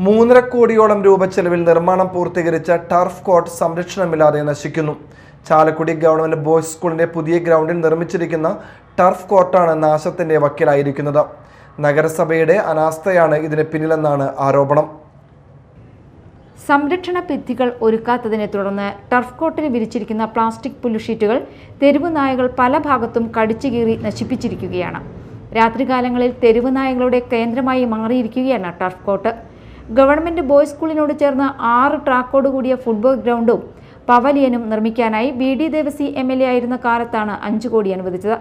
3.5 കോടിയോളം രൂപ ചെലവിൽ നിർമ്മാണം പൂർത്തീകരിച്ച ടർഫ് കോർട്ട് സംരക്ഷണമില്ലാതെ നശിക്കുന്നു. ചാലക്കുടി ഗവൺമെന്റ് ബോയ്സ് സ്കൂളിന്റെ പുതിയ ഗ്രൗണ്ടിൽ നിർമ്മിച്ചിരിക്കുന്ന ടർഫ് കോർട്ടാണ് നാശത്തിന്റെ വക്കിലായിരിക്കുന്നത്. നഗരസഭയുടെ അനാസ്ഥയാണ് ഇതിന് പിന്നിലെന്നാണ് ആരോപണം. സംരക്ഷണ ഭിത്തികൾ ഒരുക്കാത്തതിനെ തുടർന്ന് ടർഫ് കോർട്ടിന് വിരിച്ചിരിക്കുന്ന പ്ലാസ്റ്റിക് പുല്ലുഷീറ്റുകൾ തെരുവ് നായകൾ പല ഭാഗത്തും കടിച്ചുകീറി നശിപ്പിച്ചിരിക്കുകയാണ്. രാത്രികാലങ്ങളിൽ തെരുവ് നായകളുടെ കേന്ദ്രമായി മാറിയിരിക്കുകയാണ് ടർഫ് കോർട്ട്. ഗവൺമെന്റ് ബോയ്സ് സ്കൂളിനോട് ചേർന്ന് 6 ട്രാക്കോട് കൂടിയ ഫുട്ബോൾ ഗ്രൗണ്ടും പവലിയനും നിർമ്മിക്കാനായി BD ദേവസി MLA ആയിരുന്ന കാലത്താണ് 5 കോടി അനുവദിച്ചത്.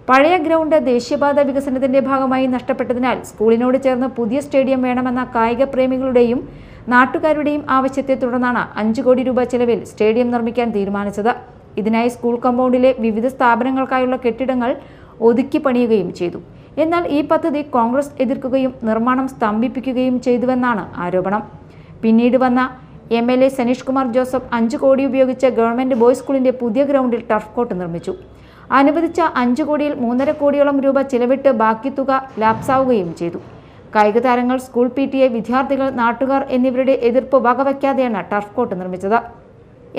പഴയ ഗ്രൗണ്ട് ദേശീയപാത വികസനത്തിന്റെ ഭാഗമായി നഷ്ടപ്പെട്ടതിനാൽ സ്കൂളിനോട് ചേർന്ന് പുതിയ സ്റ്റേഡിയം വേണമെന്ന കായിക പ്രേമികളുടെയും നാട്ടുകാരുടെയും ആവശ്യത്തെ തുടർന്നാണ് 5 കോടി രൂപ ചെലവിൽ സ്റ്റേഡിയം നിർമ്മിക്കാൻ തീരുമാനിച്ചത്. ഇതിനായി സ്കൂൾ കമ്പൗണ്ടിലെ വിവിധ സ്ഥാപനങ്ങൾക്കായുള്ള കെട്ടിടങ്ങൾ ഒതുക്കി പണിയുകയും ചെയ്തു. എന്നാൽ ഈ പദ്ധതി കോൺഗ്രസ് എതിർക്കുകയും നിർമ്മാണം സ്തംഭിപ്പിക്കുകയും ചെയ്തുവെന്നാണ് ആരോപണം. പിന്നീട് വന്ന MLA സനീഷ് കുമാർ ജോസഫ് 5 കോടി ഉപയോഗിച്ച് ഗവൺമെന്റ് ബോയ്സ് സ്കൂളിന്റെ പുതിയ ഗ്രൗണ്ടിൽ ടർഫ് കോർട്ട് നിർമ്മിച്ചു. അനുവദിച്ച 5 കോടിയിൽ 3.5 കോടിയോളം രൂപ ചിലവിട്ട് ബാക്കി തുക ലാപ്സാവുകയും ചെയ്തു. കായിക താരങ്ങൾ, സ്കൂൾ PTA, വിദ്യാർത്ഥികൾ, നാട്ടുകാർ എന്നിവരുടെ എതിർപ്പ് വകവയ്ക്കാതെയാണ് ടർഫ് കോർട്ട് നിർമ്മിച്ചത്.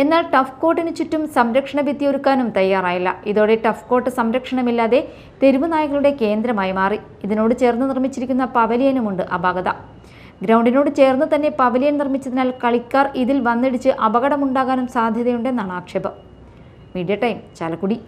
എന്നാൽ ടഫ് കോർട്ടിന് ചുറ്റും സംരക്ഷണ ഭിത്തി ഒരുക്കാനും തയ്യാറായില്ല. ഇതോടെ ടഫ് കോർട്ട് സംരക്ഷണമില്ലാതെ തെരുവ് നായകളുടെ കേന്ദ്രമായി മാറി. ഇതിനോട് ചേർന്ന് നിർമ്മിച്ചിരിക്കുന്ന പവലിയനുമുണ്ട് അപാകത. ഗ്രൗണ്ടിനോട് ചേർന്ന് തന്നെ പവലിയൻ നിർമ്മിച്ചതിനാൽ കളിക്കാർ ഇതിൽ വന്നിടിച്ച് അപകടമുണ്ടാകാനും സാധ്യതയുണ്ടെന്നാണ് ആക്ഷേപം. Media time, Chalakudy.